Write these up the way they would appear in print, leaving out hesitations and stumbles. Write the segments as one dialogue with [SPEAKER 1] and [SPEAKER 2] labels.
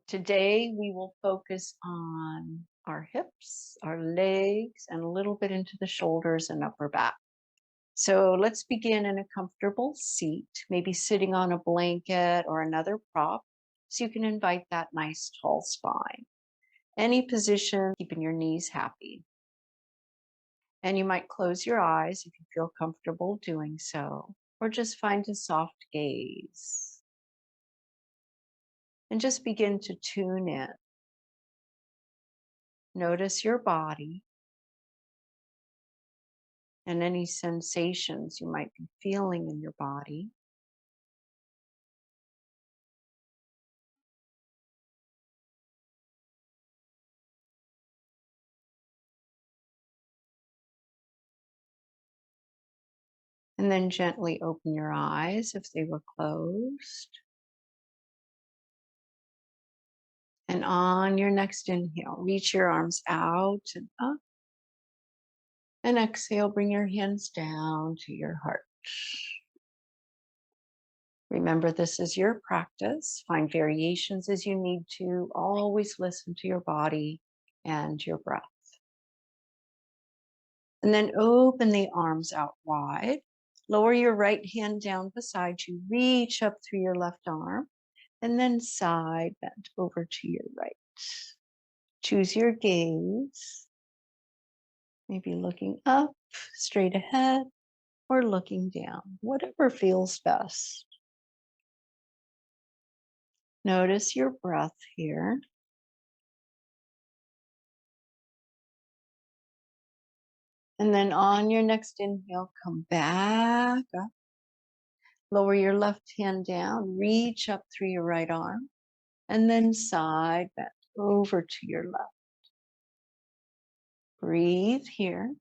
[SPEAKER 1] Today, we will focus on our hips, our legs, and a little bit into the shoulders and upper back. So let's begin in a comfortable seat, maybe sitting on a blanket or another prop, so you can invite that nice tall spine. Any position, keeping your knees happy. And you might close your eyes if you feel comfortable doing so, or just find a soft gaze. And just begin to tune in. Notice your body and any sensations you might be feeling in your body. And then gently open your eyes if they were closed. And on your next inhale, reach your arms out and up. And exhale, bring your hands down to your heart. Remember, this is your practice. Find variations as you need to. Always listen to your body and your breath. And then open the arms out wide. Lower your right hand down beside you. Reach up through your left arm. And then side bend over to your right. Choose your gaze. Maybe looking up, straight ahead, or looking down. Whatever feels best. Notice your breath here. And then on your next inhale, come back up. Lower your left hand down, reach up through your right arm, and then side bend over to your left. Breathe here.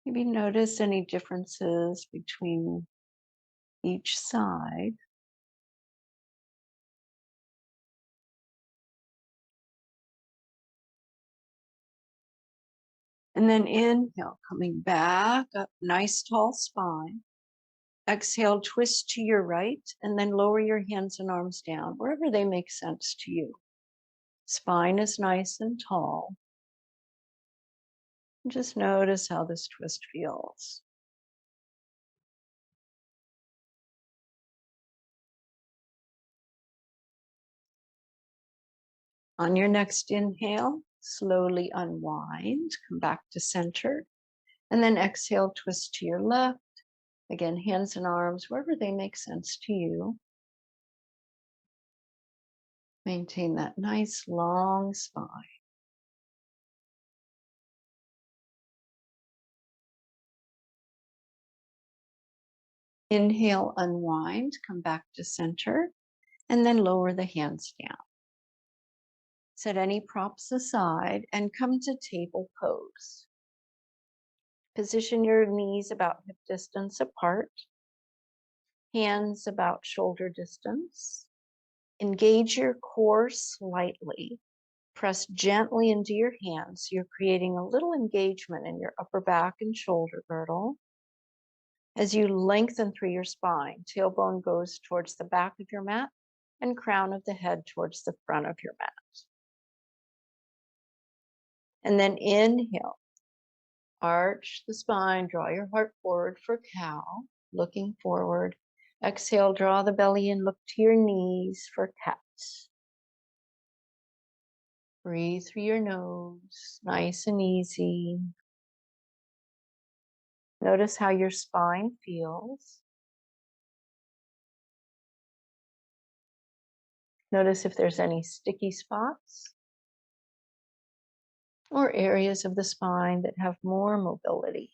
[SPEAKER 1] Maybe notice any differences between each side. And then inhale, coming back up, nice tall spine. Exhale, twist to your right, and then lower your hands and arms down, wherever they make sense to you. Spine is nice and tall. Just notice how this twist feels. On your next inhale, slowly unwind, come back to center, and then exhale, twist to your left. Again, hands and arms, wherever they make sense to you. Maintain that nice long spine. Inhale, unwind, come back to center, and then lower the hands down. Set any props aside and come to table pose. Position your knees about hip distance apart, hands about shoulder distance. Engage your core slightly. Press gently into your hands. You're creating a little engagement in your upper back and shoulder girdle. As you lengthen through your spine, tailbone goes towards the back of your mat and crown of the head towards the front of your mat. And then inhale, arch the spine, draw your heart forward for cow, looking forward. Exhale, draw the belly in, look to your knees for cat. Breathe through your nose, nice and easy. Notice how your spine feels. Notice if there's any sticky spots or areas of the spine that have more mobility.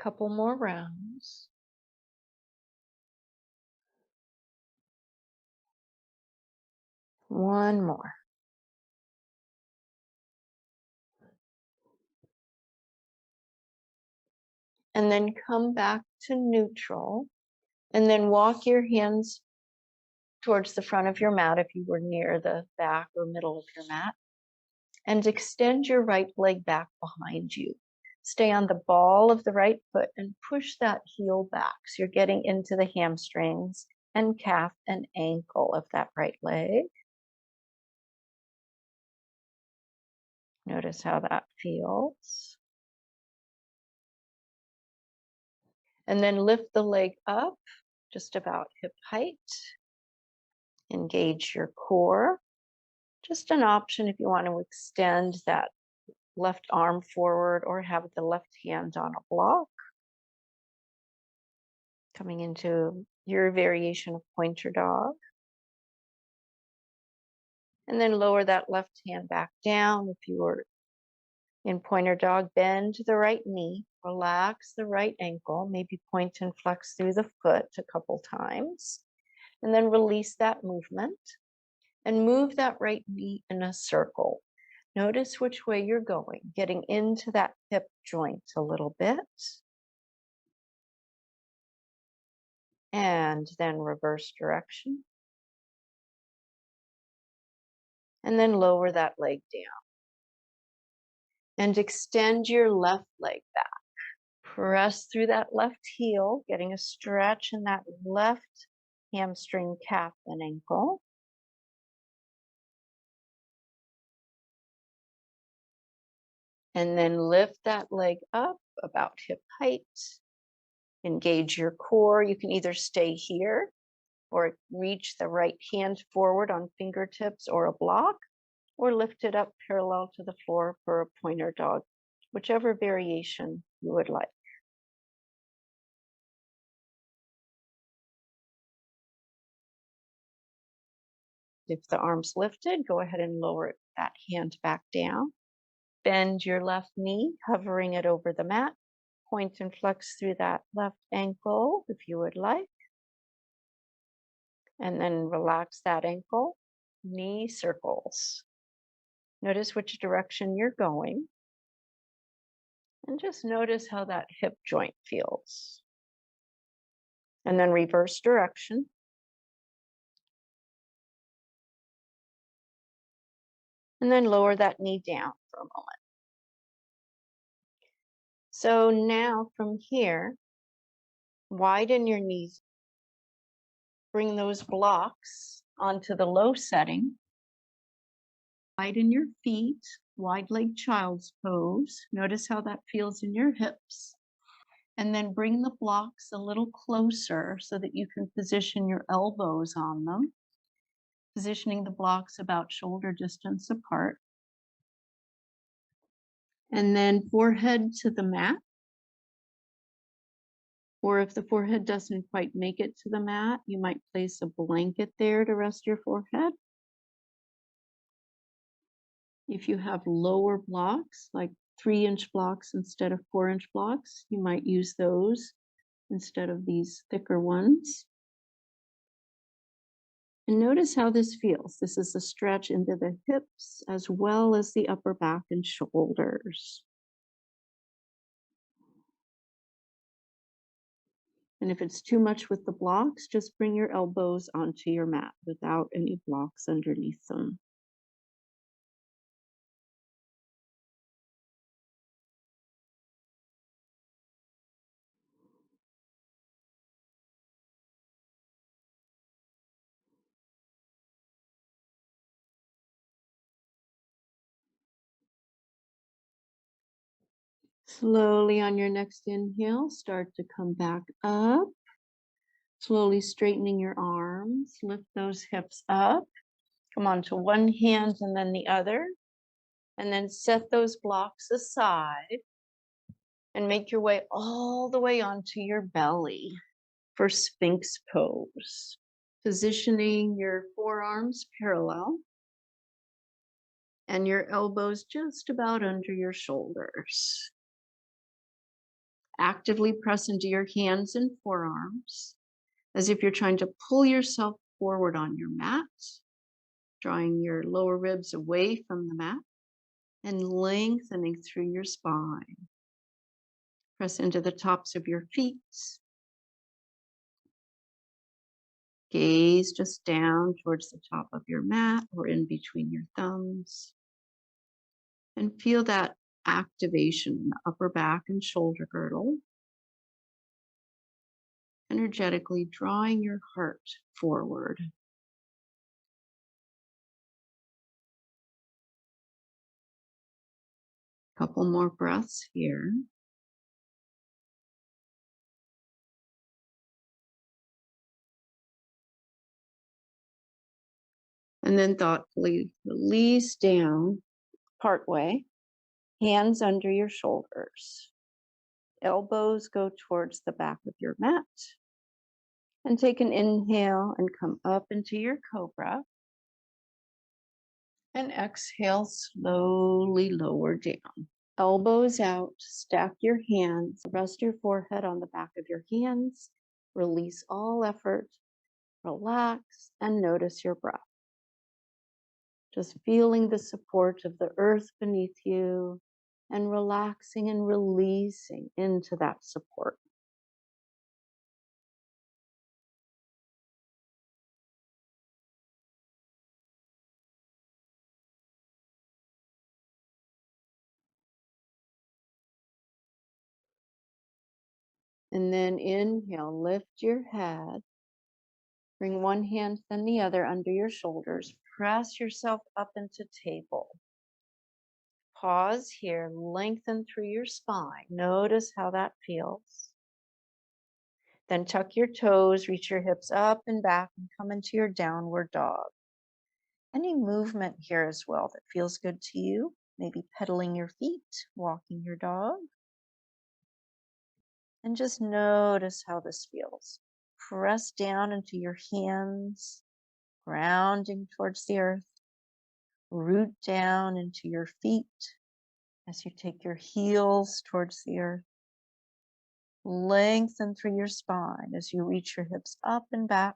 [SPEAKER 1] Couple more rounds. One more. And then come back to neutral. And then walk your hands towards the front of your mat if you were near the back or middle of your mat. And extend your right leg back behind you. Stay on the ball of the right foot and push that heel back. So you're getting into the hamstrings and calf and ankle of that right leg. Notice how that feels. And then lift the leg up just about hip height. Engage your core. Just an option if you want to extend that left arm forward or have the left hand on a block. Coming into your variation of pointer dog. And then lower that left hand back down. If you were in pointer dog, bend the right knee, relax the right ankle, maybe point and flex through the foot a couple times, and then release that movement and move that right knee in a circle. Notice which way you're going, getting into that hip joint a little bit. And then reverse direction. And then lower that leg down. And extend your left leg back. Press through that left heel, getting a stretch in that left hamstring, calf, and ankle. And then lift that leg up about hip height. Engage your core. You can either stay here or reach the right hand forward on fingertips or a block, or lift it up parallel to the floor for a pointer dog, whichever variation you would like. If the arm's lifted, go ahead and lower that hand back down. Bend your left knee, hovering it over the mat. Point and flex through that left ankle if you would like. And then relax that ankle. Knee circles. Notice which direction you're going. And just notice how that hip joint feels. And then reverse direction. And then lower that knee down for a moment. So now from here, widen your knees. Bring those blocks onto the low setting. Widen your feet, wide leg child's pose. Notice how that feels in your hips. And then bring the blocks a little closer so that you can position your elbows on them. Positioning the blocks about shoulder distance apart. And then forehead to the mat. Or if the forehead doesn't quite make it to the mat, you might place a blanket there to rest your forehead. If you have lower blocks, like 3-inch blocks instead of 4-inch blocks, you might use those instead of these thicker ones. And notice how this feels. This is a stretch into the hips as well as the upper back and shoulders. And if it's too much with the blocks, just bring your elbows onto your mat without any blocks underneath them. Slowly on your next inhale, start to come back up. Slowly straightening your arms, lift those hips up. Come on to one hand and then the other. And then set those blocks aside and make your way all the way onto your belly for Sphinx Pose. Positioning your forearms parallel and your elbows just about under your shoulders. Actively press into your hands and forearms as if you're trying to pull yourself forward on your mat, drawing your lower ribs away from the mat and lengthening through your spine. Press into the tops of your feet. Gaze just down towards the top of your mat or in between your thumbs. And feel that activation in the upper back and shoulder girdle, energetically drawing your heart forward. Couple more breaths here. And then thoughtfully release down partway, hands under your shoulders. Elbows go towards the back of your mat. And take an inhale and come up into your cobra. And exhale, slowly lower down. Elbows out, stack your hands, rest your forehead on the back of your hands, release all effort, relax, and notice your breath. Just feeling the support of the earth beneath you and relaxing and releasing into that support. And then inhale, lift your head. Bring one hand, then the other under your shoulders. Press yourself up into table. Pause here, lengthen through your spine. Notice how that feels. Then tuck your toes, reach your hips up and back, and come into your downward dog. Any movement here as well that feels good to you, maybe pedaling your feet, walking your dog. And just notice how this feels. Press down into your hands, grounding towards the earth. Root down into your feet as you take your heels towards the earth. Lengthen through your spine as you reach your hips up and back.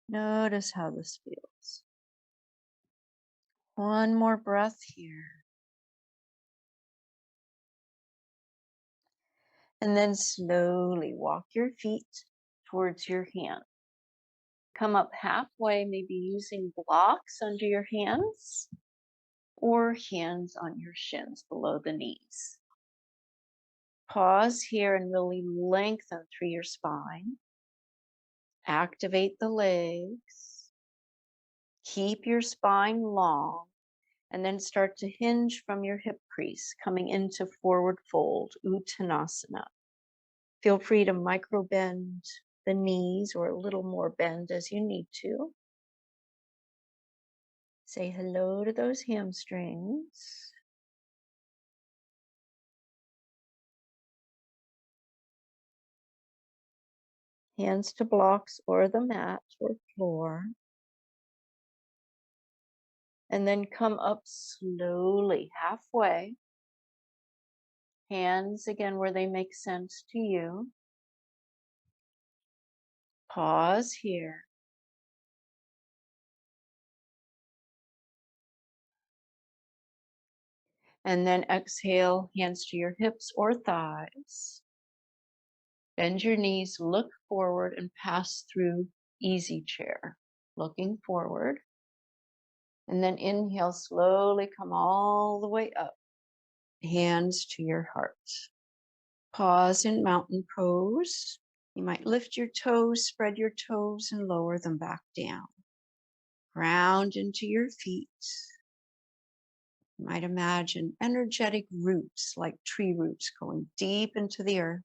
[SPEAKER 1] Notice how this feels. One more breath here. And then slowly walk your feet towards your hand. Come up halfway, maybe using blocks under your hands or hands on your shins below the knees. Pause here and really lengthen through your spine. Activate the legs. Keep your spine long. And then start to hinge from your hip crease, coming into forward fold, Uttanasana. Feel free to micro bend the knees or a little more bend as you need to. Say hello to those hamstrings. Hands to blocks or the mat or floor. And then come up slowly, halfway. Hands again where they make sense to you. Pause here. And then exhale, hands to your hips or thighs. Bend your knees, look forward, and pass through easy chair. Looking forward. And then inhale, slowly come all the way up. Hands to your heart. Pause in mountain pose. You might lift your toes, spread your toes, and lower them back down. Ground into your feet. You might imagine energetic roots like tree roots going deep into the earth.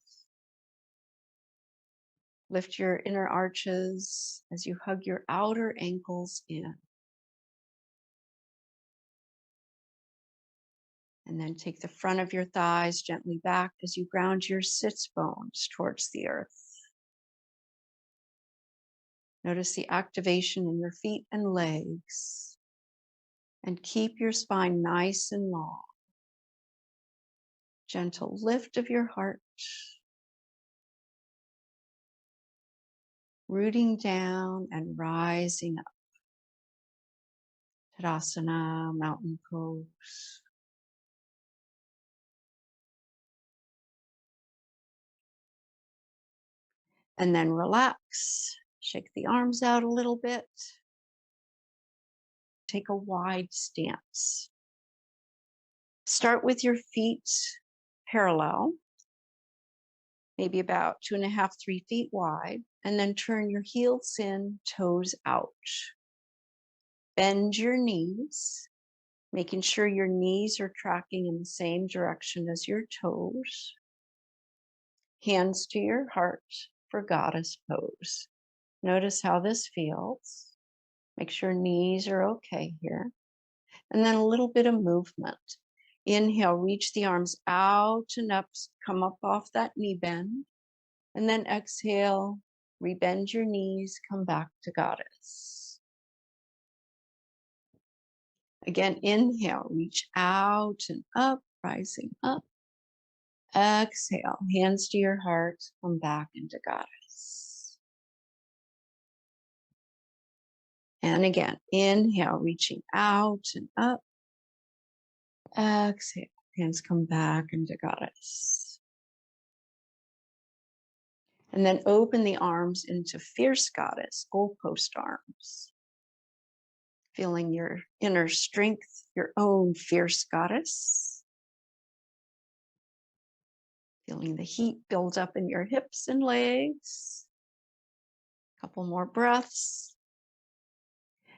[SPEAKER 1] Lift your inner arches as you hug your outer ankles in. And then take the front of your thighs gently back as you ground your sits bones towards the earth. Notice the activation in your feet and legs. And keep your spine nice and long. Gentle lift of your heart. Rooting down and rising up. Tadasana, mountain pose. And then relax. Shake the arms out a little bit. take a wide stance. Start with your feet parallel, maybe about 2.5, 3 feet wide, and then turn your heels in, toes out. Bend your knees, making sure your knees are tracking in the same direction as your toes. Hands to your heart for goddess pose. Notice how this feels. Make sure knees are okay here. And then a little bit of movement. Inhale, reach the arms out and up, come up off that knee bend. And then exhale, rebend your knees, come back to goddess. Again, inhale, reach out and up, rising up. Exhale, hands to your heart, come back into goddess. And again, inhale, reaching out and up. Exhale, hands come back into goddess. And then open the arms into fierce goddess, goalpost arms. Feeling your inner strength, your own fierce goddess. Feeling the heat build up in your hips and legs. Couple more breaths.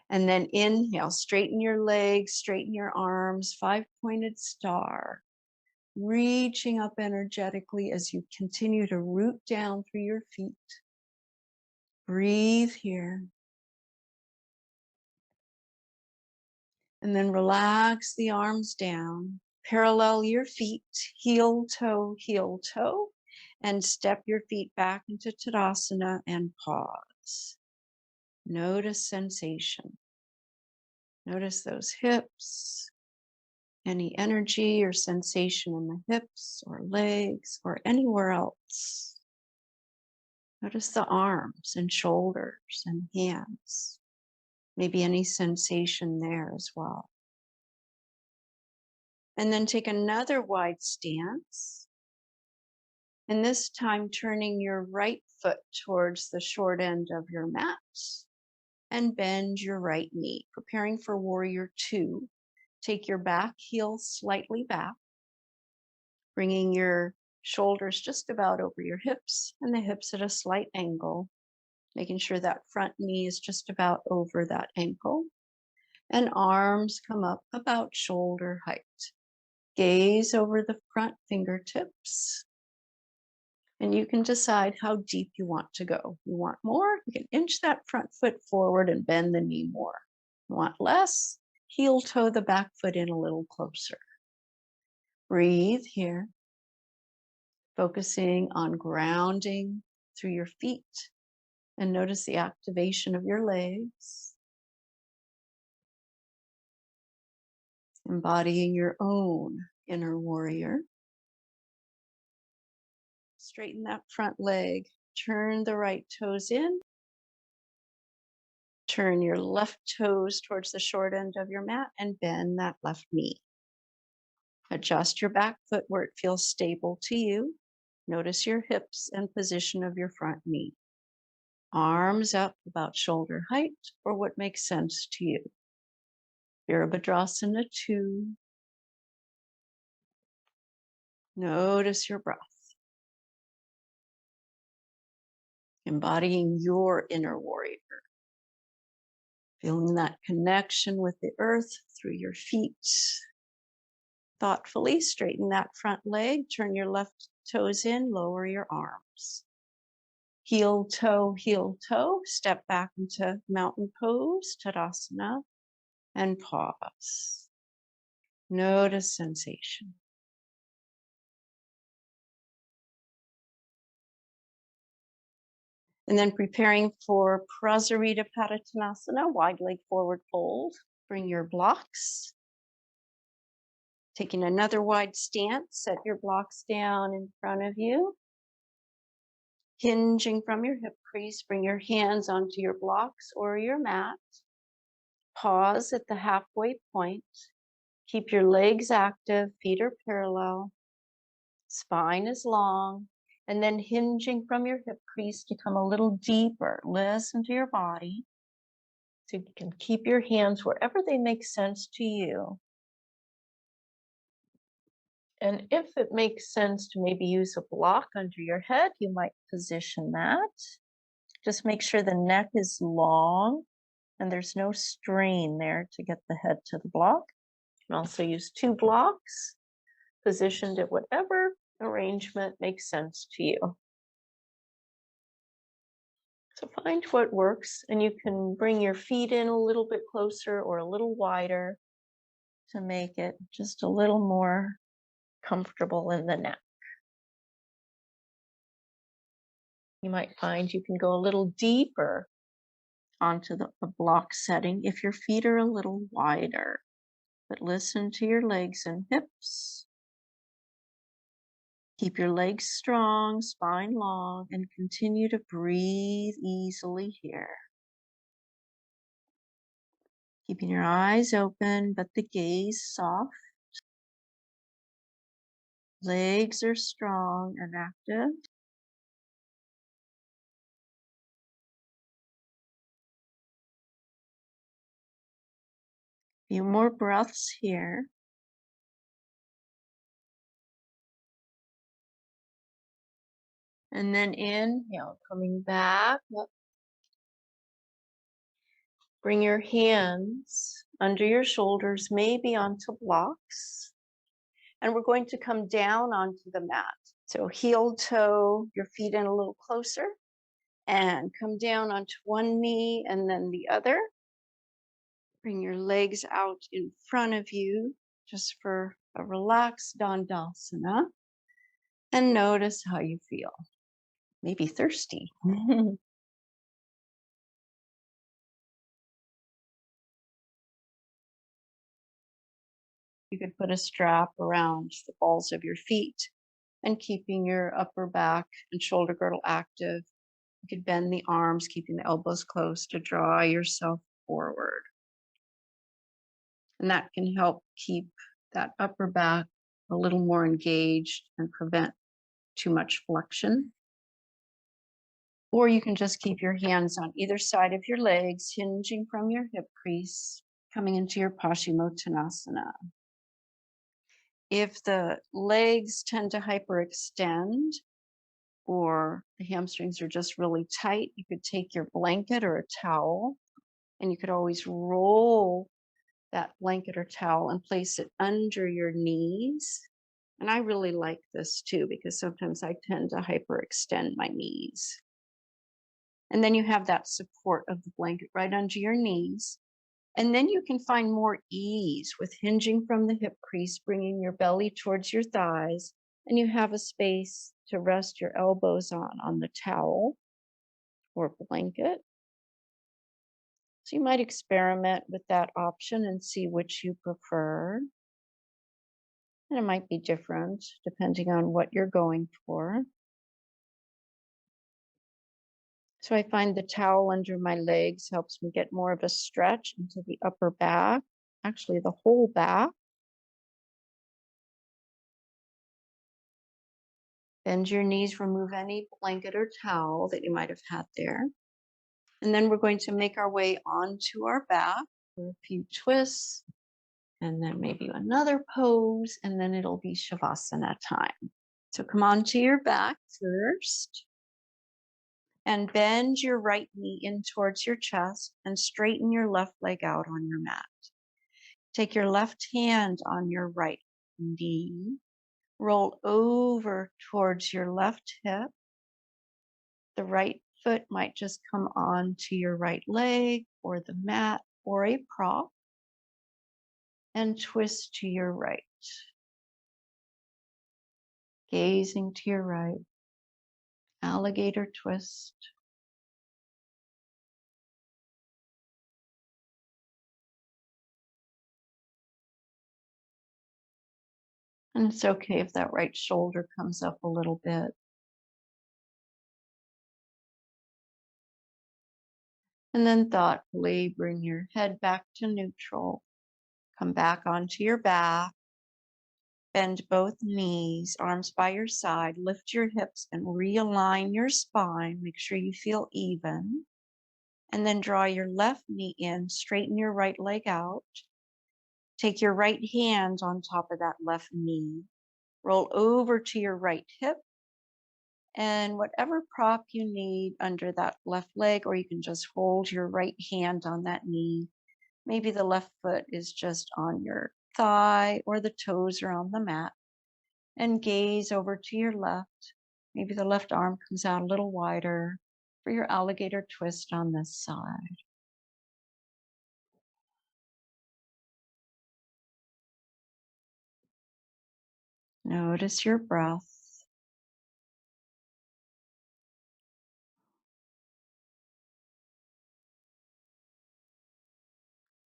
[SPEAKER 1] And then inhale, straighten your legs, straighten your arms, 5-pointed star. Reaching up energetically as you continue to root down through your feet. Breathe here. And then relax the arms down. Parallel your feet, heel, toe, and step your feet back into Tadasana and pause. Notice sensation. Notice those hips, any energy or sensation in the hips or legs or anywhere else. Notice the arms and shoulders and hands. Maybe any sensation there as well. And then take another wide stance. And this time turning your right foot towards the short end of your mat and bend your right knee, preparing for warrior two. Take your back heel slightly back, bringing your shoulders just about over your hips and the hips at a slight angle, making sure that front knee is just about over that ankle, and arms come up about shoulder height. Gaze over the front fingertips, and you can decide how deep you want to go. You want more? You can inch that front foot forward and bend the knee more. You want less? Heel toe the back foot in a little closer. Breathe here, focusing on grounding through your feet, and notice the activation of your legs. Embodying your own inner warrior. Straighten that front leg. Turn the right toes in. Turn your left toes towards the short end of your mat and bend that left knee. Adjust your back foot where it feels stable to you. Notice your hips and position of your front knee. Arms up about shoulder height or what makes sense to you. Virabhadrasana 2. Notice your breath. Embodying your inner warrior. Feeling that connection with the earth through your feet. Thoughtfully straighten that front leg, turn your left toes in, lower your arms. Heel, toe, step back into mountain pose, Tadasana, and pause. Notice sensation. And then preparing for Prasarita Padottanasana, wide leg forward fold. Bring your blocks. Taking another wide stance, set your blocks down in front of you. Hinging from your hip crease, bring your hands onto your blocks or your mat. Pause at the halfway point. Keep your legs active, feet are parallel. Spine is long. And then hinging from your hip crease to come a little deeper. Listen to your body.
[SPEAKER 2] So you can keep your hands wherever they make sense to you. And if it makes sense to maybe use a block under your head, you might position that. Just make sure the neck is long and there's no strain there to get the head to the block. You can also use 2 blocks positioned at whatever arrangement makes sense to you. So find what works, and you can bring your feet in a little bit closer or a little wider to make it just a little more comfortable in the neck. You might find you can go a little deeper onto the block setting if your feet are a little wider. But listen to your legs and hips. Keep your legs strong, spine long, and continue to breathe easily here. Keeping your eyes open, but the gaze soft. Legs are strong and active. Few more breaths here. And then inhale, coming back up. Bring your hands under your shoulders, maybe onto blocks. And we're going to come down onto the mat. So heel toe your feet in a little closer and come down onto one knee and then the other. Bring your legs out in front of you just for a relaxed Dandasana. And notice how you feel. Maybe thirsty. You could put a strap around the balls of your feet and keeping your upper back and shoulder girdle active. You could bend the arms, keeping the elbows close to draw yourself forward. And that can help keep that upper back a little more engaged and prevent too much flexion. Or you can just keep your hands on either side of your legs, hinging from your hip crease, coming into your Paschimottanasana. If the legs tend to hyperextend or the hamstrings are just really tight, you could take your blanket or a towel, and you could always roll that blanket or towel and place it under your knees. And I really like this too, because sometimes I tend to hyperextend my knees. And then you have that support of the blanket right under your knees. And then you can find more ease with hinging from the hip crease, bringing your belly towards your thighs, and you have a space to rest your elbows on the towel or blanket. So you might experiment with that option and see which you prefer. And it might be different depending on what you're going for. So I find the towel under my legs helps me get more of a stretch into the upper back, actually the whole back. Bend your knees, remove any blanket or towel that you might have had there. And then we're going to make our way onto our back for a few twists, and then maybe another pose, and then it'll be Shavasana time. So come onto your back first. And bend your right knee in towards your chest and straighten your left leg out on your mat. Take your left hand on your right knee, roll over towards your left hip. The right foot might just come onto your right leg or the mat or a prop, and twist to your right. Gazing to your right. Alligator twist. And it's okay if that right shoulder comes up a little bit. And then thoughtfully bring your head back to neutral. Come back onto your back. Bend both knees, arms by your side. Lift your hips and realign your spine. Make sure you feel even.
[SPEAKER 1] And then draw your left knee in, straighten your right leg out. Take your right hand on top of that left knee. Roll over to your right hip. And whatever prop you need under that left leg, or you can just hold your right hand on that knee. Maybe the left foot is just on your thigh or the toes are on the mat. And gaze over to your left. Maybe the left arm comes out a little wider for your alligator twist on this side. Notice your breath.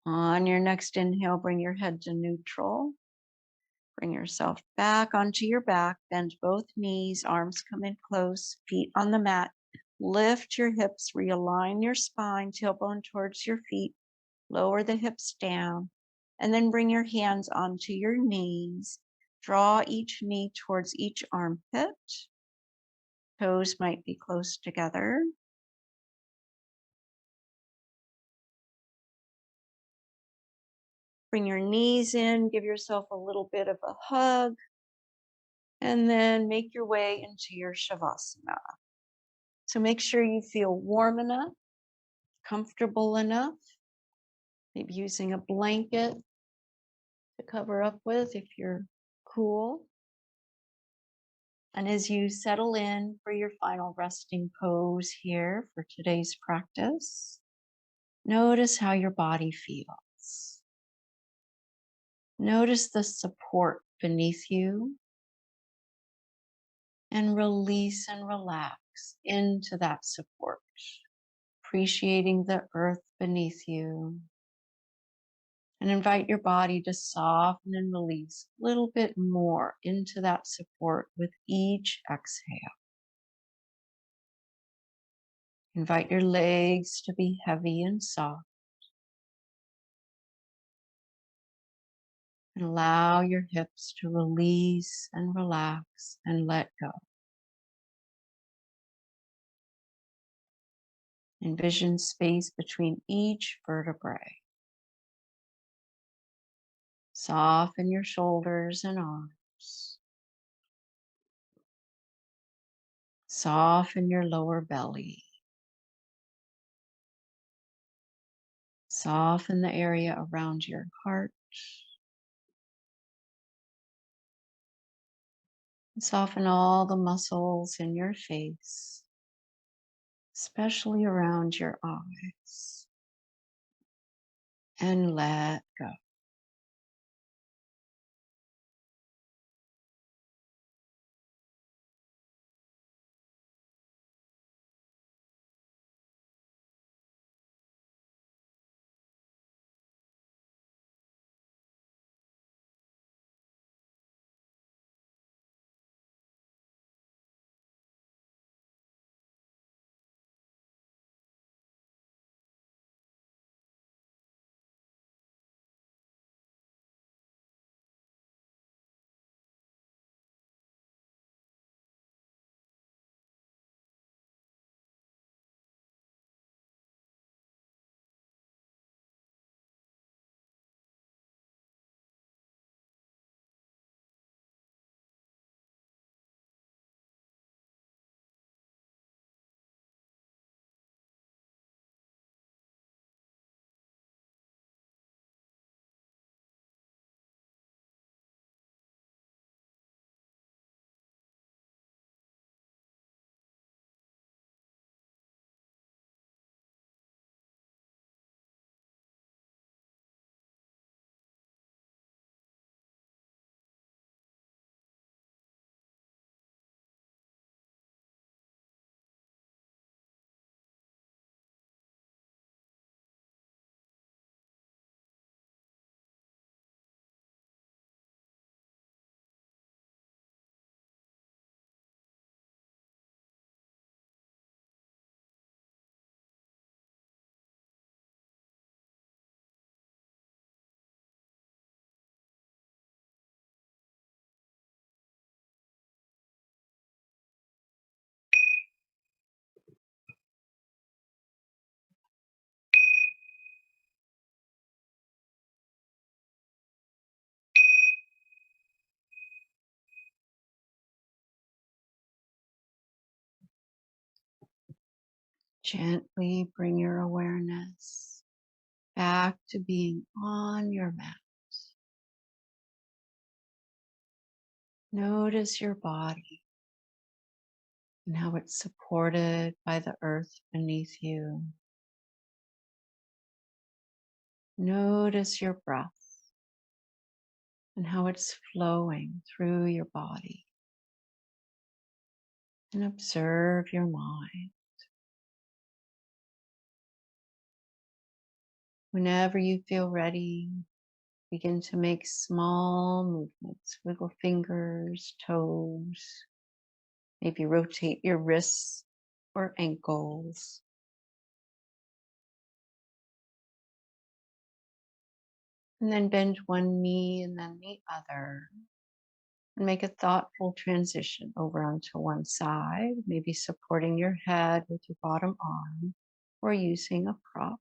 [SPEAKER 1] On your next inhale, bring your head to neutral. Bring yourself back onto your back. Bend both knees, arms come in close, feet on the mat. Lift your hips, realign your spine, tailbone towards your feet. Lower the hips down, and then bring your hands onto your knees. Draw each knee towards each armpit. Toes might be close together. Bring your knees in, give yourself a little bit of a hug, and then make your way into your Shavasana. So make sure you feel warm enough, comfortable enough, maybe using a blanket to cover up with if you're cool. And as you settle in for your final resting pose here for today's practice, notice how your body feels. Notice the support beneath you and release and relax into that support, appreciating the earth beneath you. And invite your body to soften and release a little bit more into that support with each exhale. Invite your legs to be heavy and soft. And allow your hips to release and relax and let go. Envision space between each vertebrae. Soften your shoulders and arms. Soften your lower belly. Soften the area around your heart. Soften all the muscles in your face, especially around your eyes. And let go. Gently bring your awareness back to being on your mat. Notice your body and how it's supported by the earth beneath you. Notice your breath and how it's flowing through your body. And observe your mind. Whenever you feel ready, begin to make small movements. Wiggle fingers, toes. Maybe rotate your wrists or ankles. And then bend one knee and then the other. And make a thoughtful transition over onto one side, maybe supporting your head with your bottom arm or using a prop.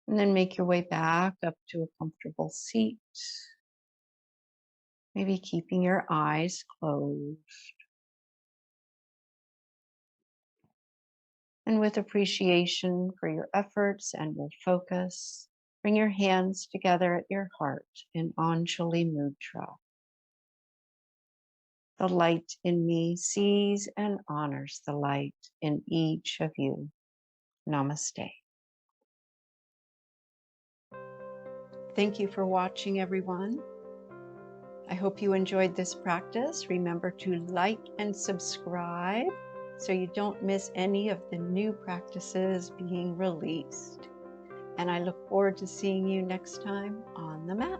[SPEAKER 1] And then make your way back up to a comfortable seat, maybe keeping your eyes closed. And with appreciation for your efforts and your focus, bring your hands together at your heart in Anjali Mudra. The light in me sees and honors the light in each of you. Namaste. Thank you for watching, everyone. I hope you enjoyed this practice. Remember to like and subscribe so you don't miss any of the new practices being released. And I look forward to seeing you next time on the mat.